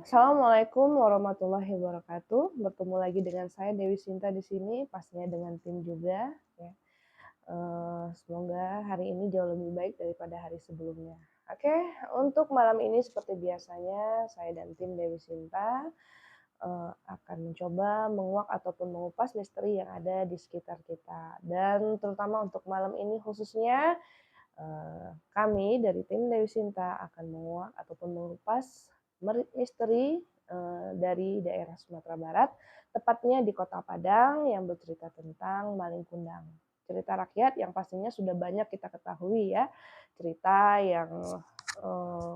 Assalamualaikum warahmatullahi wabarakatuh. Bertemu lagi dengan saya Dewi Sinta di sini, pastinya dengan tim juga ya. Semoga hari ini jauh lebih baik daripada hari sebelumnya. Oke, untuk malam ini seperti biasanya saya dan tim Dewi Sinta akan mencoba menguak ataupun mengupas misteri yang ada di sekitar kita. Dan terutama untuk malam ini khususnya kami dari tim Dewi Sinta akan menguak ataupun mengupas misteri dari daerah Sumatera Barat, tepatnya di Kota Padang yang bercerita tentang maling kundang. Cerita rakyat yang pastinya sudah banyak kita ketahui ya, cerita yang eh,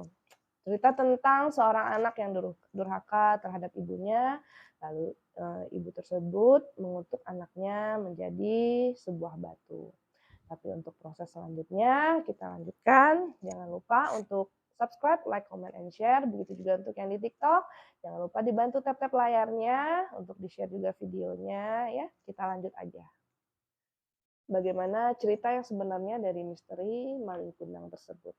cerita tentang seorang anak yang durhaka terhadap ibunya, lalu ibu tersebut mengutuk anaknya menjadi sebuah batu. Tapi untuk proses selanjutnya kita lanjutkan. Jangan lupa untuk subscribe, like, comment, and share. Begitu juga untuk yang di TikTok. Jangan lupa dibantu tap-tap layarnya untuk di-share juga videonya ya. Kita lanjut aja. Bagaimana cerita yang sebenarnya dari misteri maling kundang tersebut.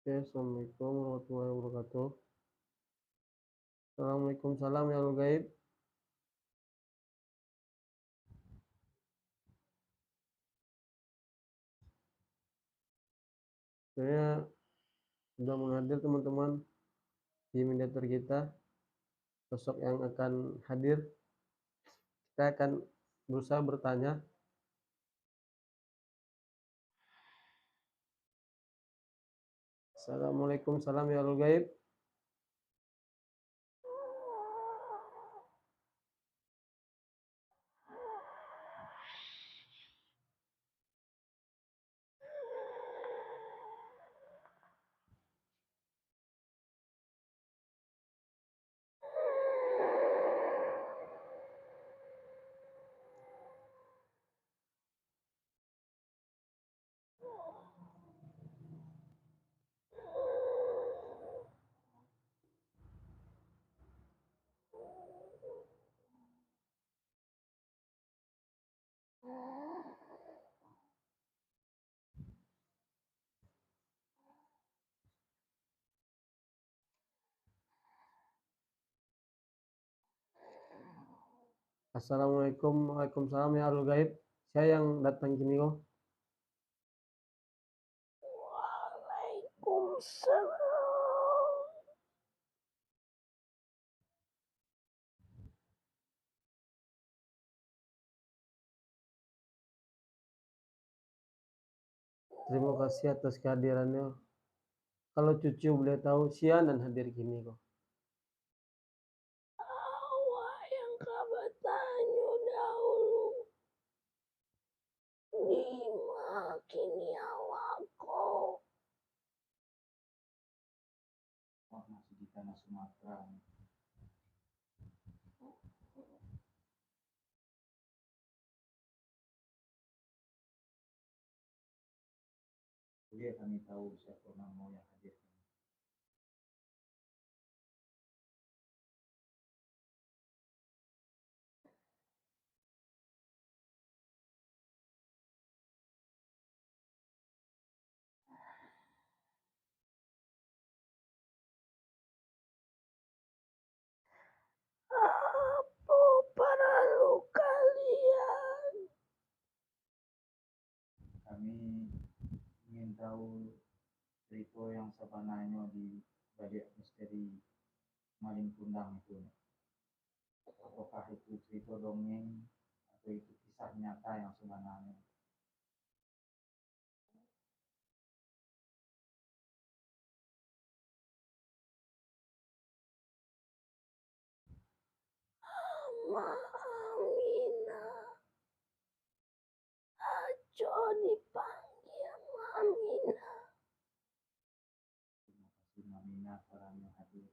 Oke, Assalamualaikum warahmatullahi wabarakatuh. Assalamualaikum salam ya Allah gaib. Saya sudah menghadir teman-teman di mediator kita. Sosok yang akan hadir, kita akan berusaha bertanya. Assalamualaikum salam ya Allah gaib. Assalamualaikum, waalaikumsalam ya Allah gaib. Saya yang datang kini kok. Waalaikumsalam. Terima kasih atas kehadirannya. Kalau cucu boleh tahu, sianan hadir kini kok. Awak yang kabar tanya dahulu. Di kini awakku. Masih di tanah Sumatera. Kuliah kami tahu siapa nama yang hadir. tahu cerita yang sebenarnya di balik misteri maling kundang itu. Apakah itu cerita dongeng atau itu kisah nyata yang sebenarnya? Ma Aminah, ajo dipanggil Aminah. Terima kasih Mamina karena hadir.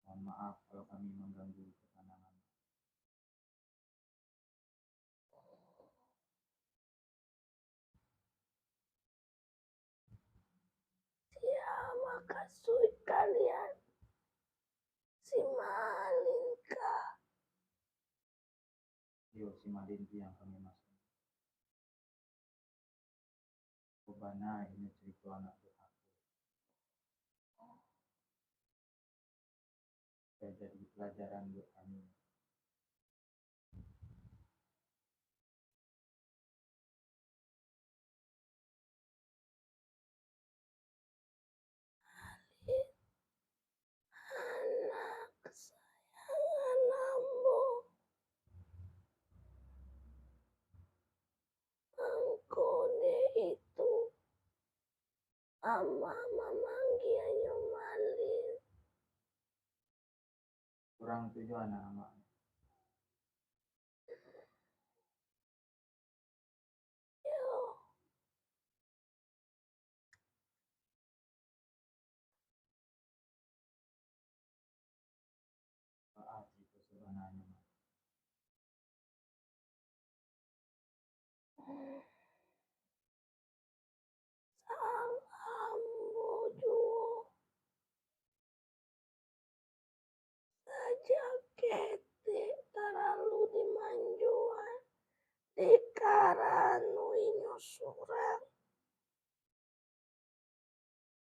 Mohon maaf kalau kami mengganggu ketenangan. Siapa kasih kalian? Si Malinka. Yo si Madinti yang kami masuk. Kebana ini cerita anak durhaka. Supaya jadi pelajaran buat kami. Anak kesayangan Ambo. Angkone itu ama memanggilnya Malin. Kurang tujuan anak. Yo, Maaf itu sebenarnya. sang Ambo juo saja kete terlalu dimanjuan dikaranui surang.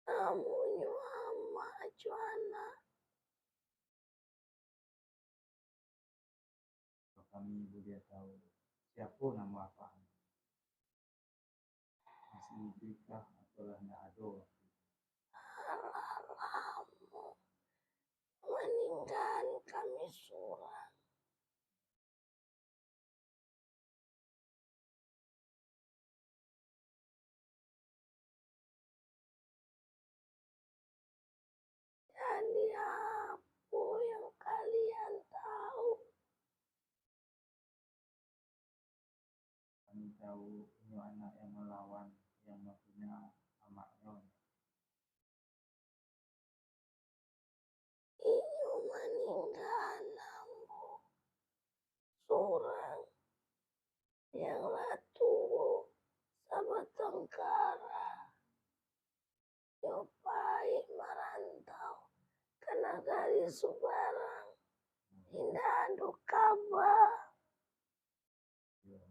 Namunnya ama juana. Kalau kami boleh tahu siapa nama apa. Masih hidupkah atau lah tidak ada. Alalamu meninggal kami surang. Jadi apa yang kalian tahu? Kami tahu ini anak yang melawan yang mempunyai amaknya. Iyo meninggal Ambo surang yang ratu sabatengkara nyopai merantau ke negari Subarang. Tidak ada kabar. Ya,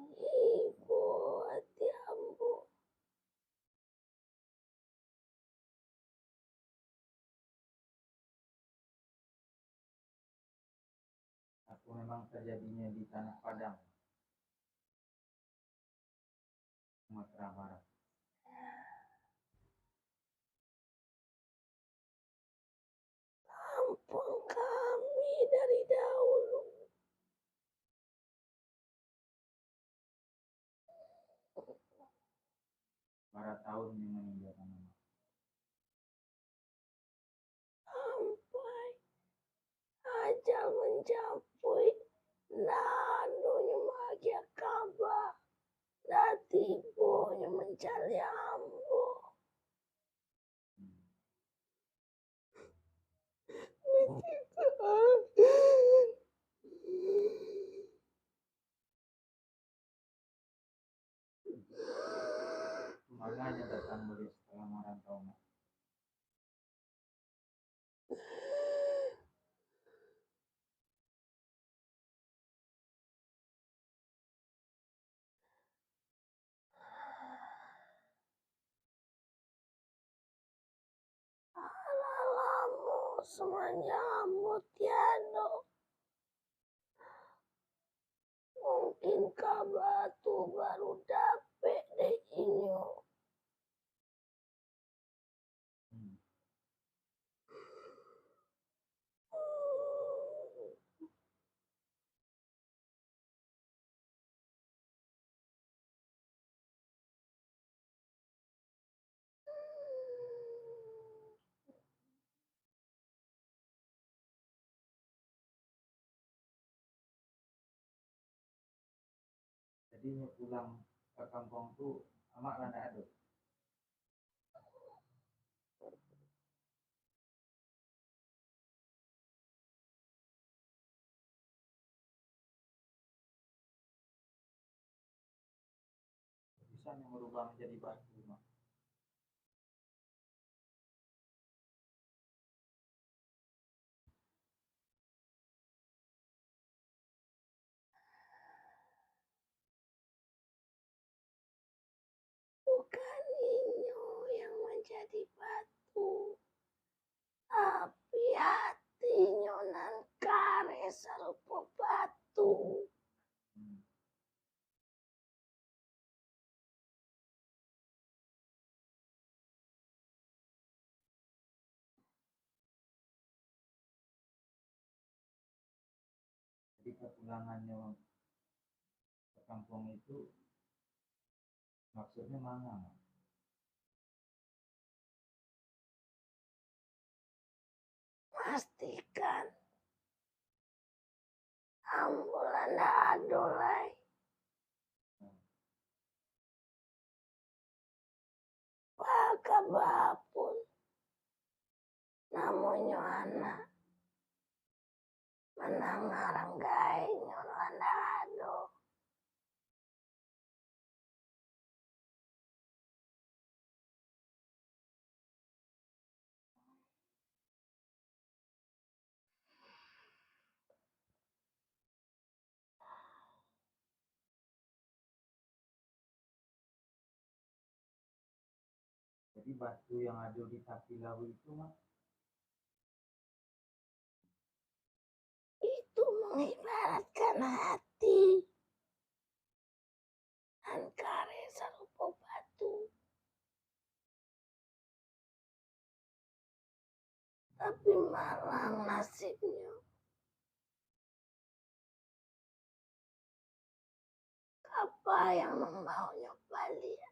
Ibu hati Ambo. aku memang terjadinya di tanah Padang, Sumatera Barat. Kampung kami dari dahulu. Barat tahun yang meninggalkan nama. Sampai ajal mencapai nandonya bahagia kabar. Dati bonya mencari Ambo. Makanya datang beli setelah merantau. Alalamu semuanya Ambo tiado. Mungkin ka batu baru dapet deh inyo. Hmm. Jadi pulang ke kampung tuh amak lah ndak ada. Bisa yang berubah menjadi batu, mak. Bukan inyo yang menjadi batu, tapi hatinyo nan kare serupa batu. Hmm. Jadi kepulangannya ke kampung itu maksudnya mana, mak? Pastikan ambulan adolai. Pagkabapon, namonyo anak, manangaranggay nyo landado. Jadi batu yang ada di kaki laut itu, mak, Itu mengibaratkan hati dan kare serupa batu. Tapi malang nasibnya. Apa yang membawanya balik?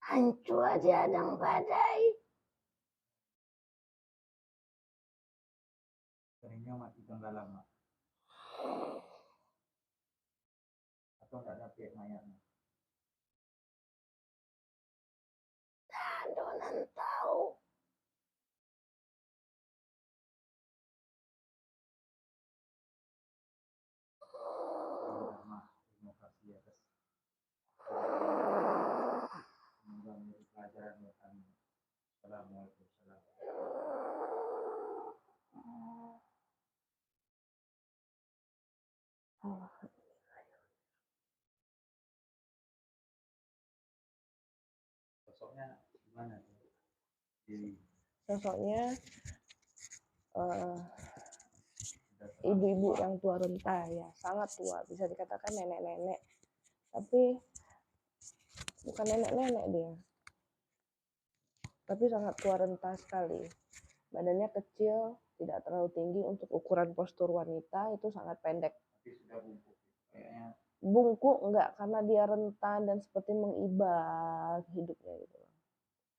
Hancur aja adang badai. seringnya mati tenggelam, mak. Atau nggak dapet mayatnya. Adonan tahu. Udah, mak. Terima kasih atas semoga menjadi pelajaran buat kami. Assalamualaikum. Sosoknya gimana tuh? Sosoknya ibu-ibu yang tua renta ya, sangat tua, bisa dikatakan nenek-nenek. Tapi bukan nenek-nenek dia, tapi sangat tua renta sekali. Badannya kecil, tidak terlalu tinggi untuk ukuran postur wanita, itu sangat pendek. Tapi sudah bungkuk kayaknya. Bungkuk enggak, karena dia rentan dan seperti mengibat hidupnya gitu.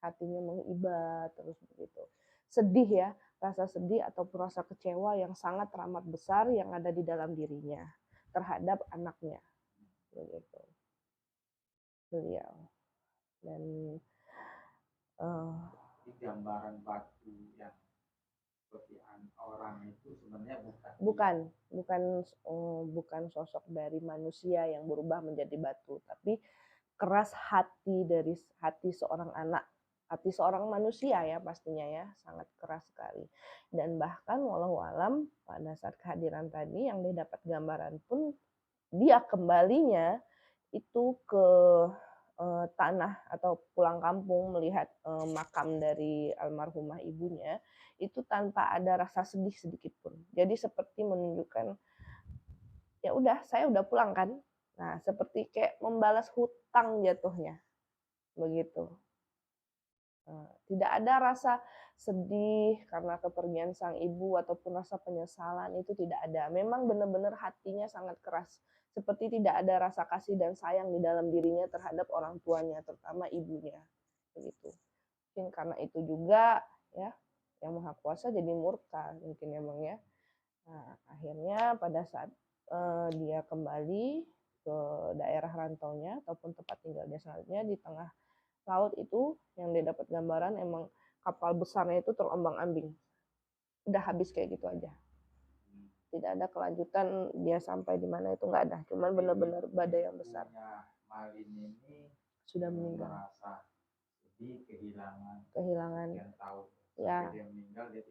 Hatinya mengibat terus begitu. Sedih ya, rasa sedih ataupun rasa kecewa yang sangat teramat besar yang ada di dalam dirinya terhadap anaknya. Begitu. Beliau. Dan Di gambaran batu yang seperti orang itu sebenarnya bukan sosok dari manusia yang berubah menjadi batu, tapi keras hati dari hati seorang anak, hati seorang manusia ya pastinya ya, sangat keras sekali. Dan bahkan walau alam pada saat kehadiran tadi yang dia dapat gambaran pun dia kembalinya itu ke tanah atau pulang kampung melihat makam dari almarhumah ibunya itu tanpa ada rasa sedih sedikit pun. Jadi seperti menunjukkan ya udah saya udah pulang kan. Nah, seperti kayak membalas hutang jatuhnya, begitu. Tidak ada rasa sedih karena kepergian sang ibu ataupun rasa penyesalan itu tidak ada. Memang benar-benar hatinya sangat keras, seperti tidak ada rasa kasih dan sayang di dalam dirinya terhadap orang tuanya, terutama ibunya, begitu. Mungkin karena itu juga ya, Yang Maha Kuasa jadi murka mungkin emang ya. Nah, akhirnya pada saat, dia kembali ke daerah rantaunya ataupun tempat tinggalnya selanjutnya di tengah laut itu yang dia dapat gambaran emang kapal besarnya itu terombang-ambing. Udah habis kayak gitu aja. Tidak ada kelanjutan dia sampai di mana itu nggak ada. Cuman benar-benar badai yang besar. Malin ini Sudah meninggal. merasa sedih, Kehilangan. yang tahu. Ya. Sampai dia meninggal dia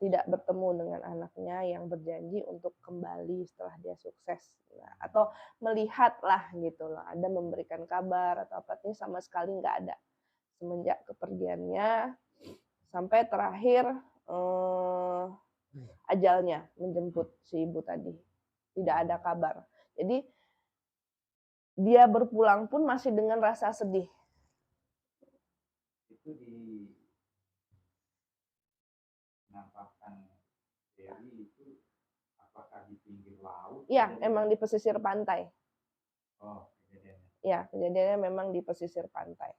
tidak bertemu dengan anaknya yang berjanji untuk kembali setelah dia sukses. Nah, atau melihat lah gitu loh, ada memberikan kabar atau apa, ini sama sekali nggak ada. Semenjak kepergiannya sampai terakhir ajalnya menjemput si ibu tadi. Tidak ada kabar. Jadi dia berpulang pun masih dengan rasa sedih. Itu nampakkan Dewi itu apakah di pinggir laut? Iya, emang di pesisir pantai. Oh, kejadiannya. Ya, kejadiannya memang di pesisir pantai.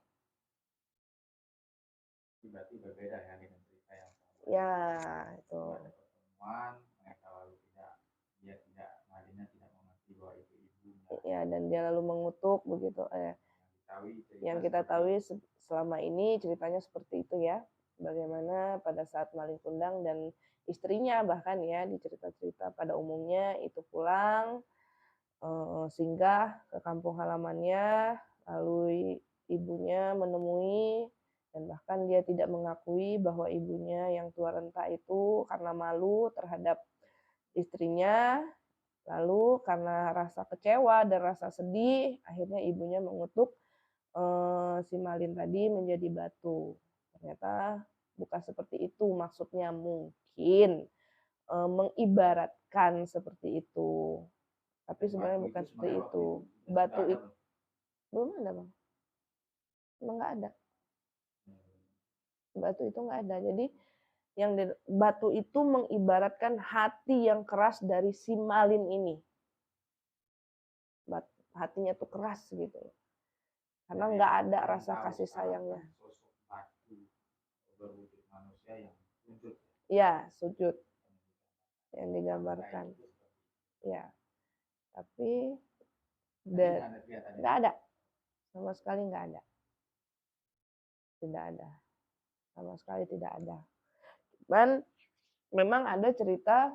Berarti berbeda ya dengan cerita yang sama. Ya, itu. Ada pertemuan, mereka lalu Madinah tidak mengerti bahwa itu ibunya. Ya, dan dia lalu mengutuk begitu. Yang kita tahu selama ini ceritanya seperti itu ya. Bagaimana pada saat Malin Kundang dan istrinya bahkan ya di cerita-cerita pada umumnya itu pulang singgah ke kampung halamannya, lalu ibunya menemui dan bahkan dia tidak mengakui bahwa ibunya yang tua renta itu karena malu terhadap istrinya, lalu karena rasa kecewa dan rasa sedih akhirnya ibunya mengutuk si Malin tadi menjadi batu. Ternyata bukan seperti itu maksudnya, mungkin mengibaratkan seperti itu. Tapi sebenarnya bukan seperti itu. Batu itu belum ada bang, emang nggak ada. Batu itu nggak ada. Jadi batu itu mengibaratkan hati yang keras dari si Malin ini. Hatinya tuh keras gitu. Karena nggak ada rasa kasih sayangnya. Sosok batu berwujud manusia yang sujud. Ya, sujud yang digambarkan. Ya, tapi nggak ada, sama sekali nggak ada. Tidak ada, sama sekali tidak ada. Cuman memang ada cerita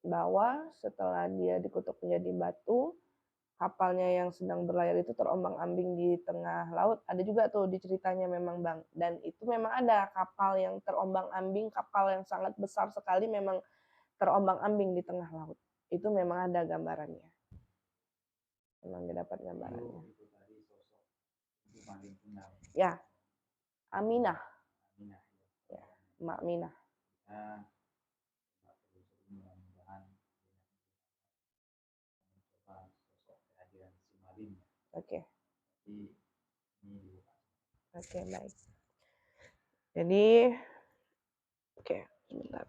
bahwa setelah dia dikutuk menjadi batu, kapalnya yang sedang berlayar itu terombang-ambing di tengah laut. Ada juga tuh di ceritanya memang bang. Dan itu memang ada kapal yang terombang-ambing, kapal yang sangat besar sekali memang terombang-ambing di tengah laut. Itu memang ada gambarannya. Memang didapat gambarannya. Itu tadi sosok itu Malin Kundang. Ya, Aminah. Ya, Mak Aminah. Mudah-mudahan mencoba sosok kehadiran si Malin. Oke. Ini dibuka. Oke, baik. Jadi, oke, sebentar.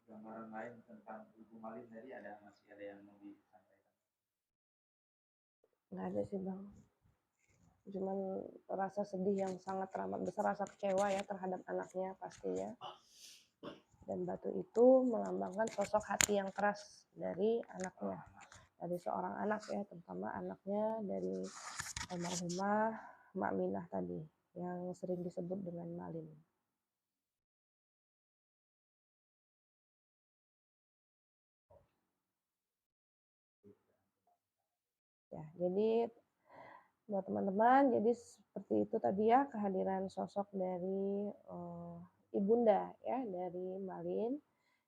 Gambaran lain tentang Ibu Malin tadi masih ada yang mau disampaikan? Nggak ada sih bang. Cuman rasa sedih yang sangat teramat besar, rasa kecewa ya terhadap anaknya pastinya. Dan batu itu melambangkan sosok hati yang keras dari anaknya, dari seorang anak ya, terutama anaknya dari almarhumah Mak Minah tadi yang sering disebut dengan Malin. Ya, jadi buat teman-teman, jadi seperti itu tadi ya kehadiran sosok dari ibunda ya dari Malin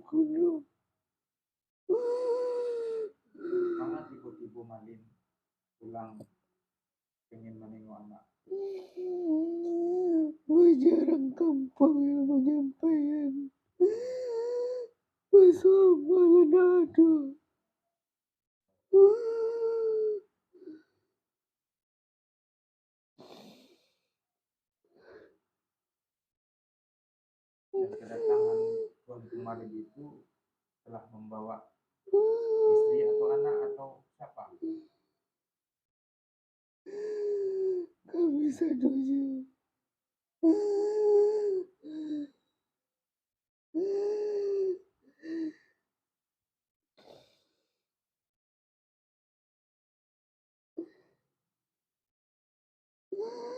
gunung. Mama tiba-tiba Malin pulang pengen menengok anak. Jarang kampung yang menyampaikan persoalan ada. Dan kedatangan Tuan Malin itu telah membawa istri atau anak atau siapa? Kami sadonya.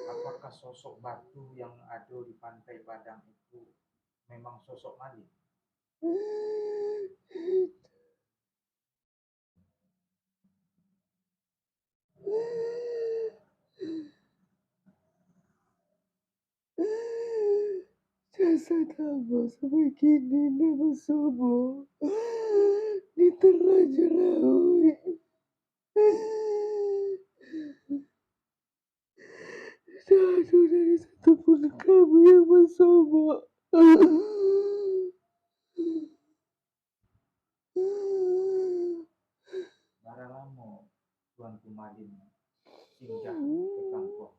Apakah sosok batu yang ada di pantai Padang itu memang sosok Malin? Jasad hamba sampai kini nama Sobo diterlanjur laui. Tidak ada dari satupun kami yang mensobo. Bara lama Tuan Malin singgah ke kampung.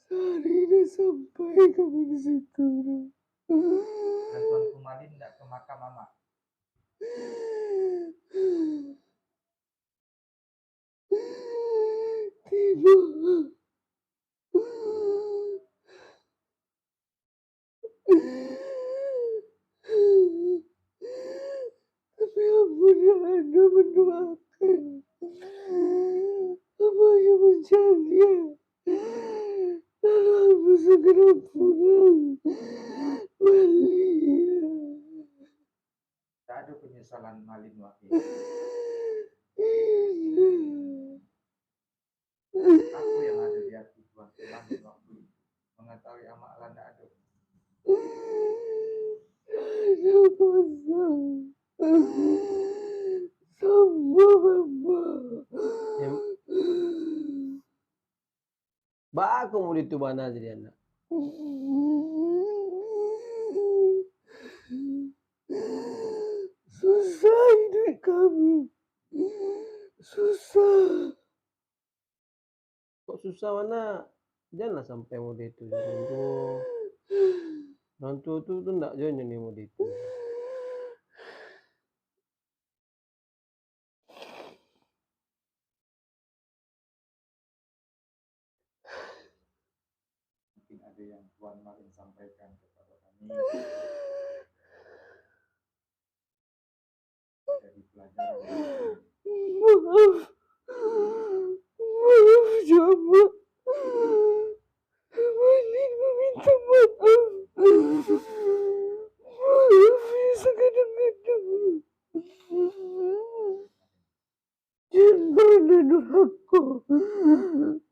Sehari ini sampai kami di situ. Dan Tuan Malin tidak ke makam mama. Tiba. Tapi ampun yang Anda mendoakan. Apanya berjaya. Lalu aku segera pulang. Balik. Tak ada penyesalan Malin waktu itu. Apa yang ada di hati Tuan Malin waktu itu? Mengetahui amak Allah tidak ada. Ada kosong. Sombong hamba. Ba aku mau itu bana jadi anak. Susah hidup kami. Susah. Kok susah mana? Janganlah sampai mode itu. Orang tua tu enggak jangan nih mode itu. Mungkin ada yang Tuan Malin sampaikan kepada kami dari pelajaran ini. Maaf. Maaf, Jama. Malin meminta maaf. Maaf ya sekadang-kadang. Cinta dan durhaka,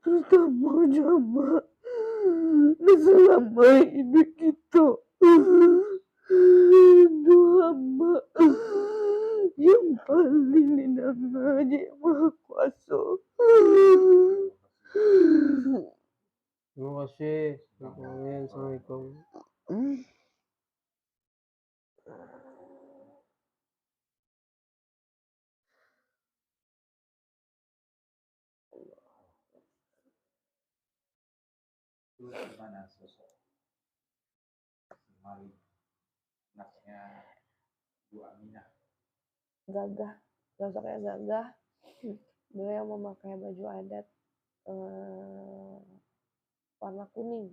terutama Jama, dan selama hidup kita. Doa hamba yang paling dinamanya yang Maha Kuasa. Terima kasih. Assalamualaikum. Itu gimana sosok si Malin, anaknya Bu Aminah? Gagah, sosoknya gagah. Beliau yang memakai baju adat warna kuning.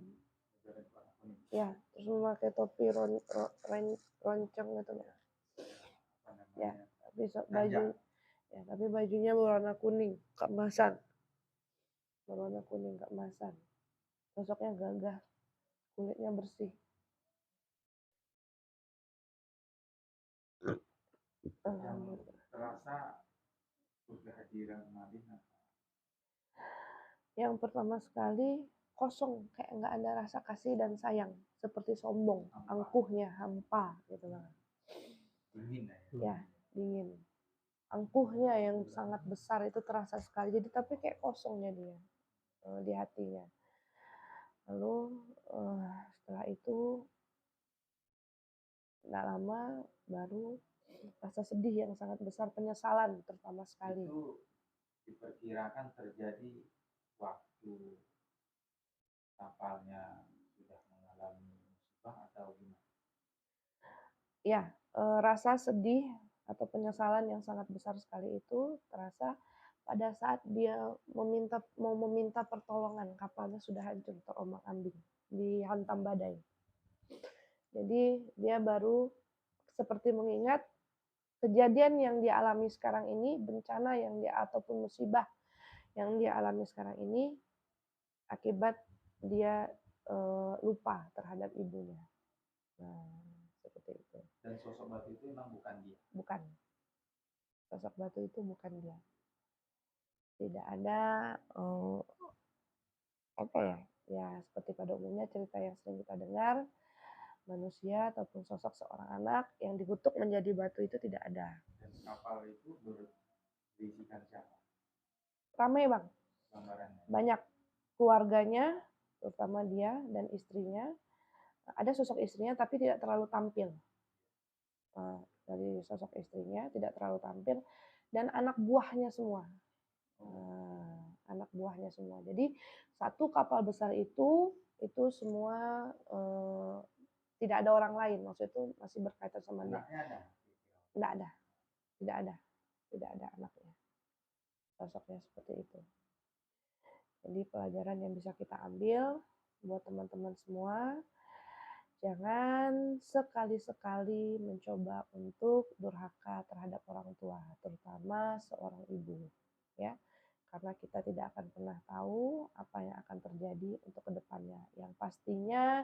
Ya, terus memakai topi roncong gitu ya. Tapi bajunya berwarna kuning, keemasan. Berwarna kuning keemasan. Sosoknya gagah, kulitnya bersih. Terasa kehadiran Malin apa? Yang pertama sekali kosong, kayak nggak ada rasa kasih dan sayang, seperti sombong, Hampa. angkuhnya, hampa gitu lah. Dingin ya. Ya, dingin. Angkuhnya yang sangat besar itu terasa sekali. Jadi tapi kayak kosongnya dia di hatinya. Lalu setelah itu nggak lama baru rasa sedih yang sangat besar, penyesalan terutama sekali. Itu diperkirakan terjadi waktu kapalnya sudah mengalami musibah atau gimana? Ya, rasa sedih atau penyesalan yang sangat besar sekali itu terasa pada saat dia mau meminta pertolongan, kapalnya sudah hancur terombang-ambing, dihantam badai. Jadi dia baru seperti mengingat kejadian yang dia alami sekarang ini, bencana yang dia ataupun musibah yang dia alami sekarang ini akibat dia lupa terhadap ibunya. Nah, seperti itu. Dan sosok batu itu memang bukan dia. Bukan. Sosok batu itu bukan dia. Tidak ada apa ya? Ya seperti pada umumnya cerita yang sering kita dengar, manusia ataupun sosok seorang anak yang dikutuk menjadi batu itu tidak ada. Dan kapal itu berisikan siapa? Ramai bang, Gambarannya. banyak keluarganya, terutama dia dan istrinya. Ada sosok istrinya tapi tidak terlalu tampil. Dari sosok istrinya tidak terlalu tampil dan anak buahnya semua. Anak buahnya semua. Jadi satu kapal besar itu semua tidak ada orang lain. Maksudnya itu masih berkaitan sama dia. Anaknya ada? Tidak ada. Tidak ada. Tidak ada anaknya. Sosoknya seperti itu. Jadi pelajaran yang bisa kita ambil buat teman-teman semua, jangan sekali-sekali mencoba untuk durhaka terhadap orang tua, terutama seorang ibu, ya. Karena kita tidak akan pernah tahu apa yang akan terjadi untuk kedepannya. Yang pastinya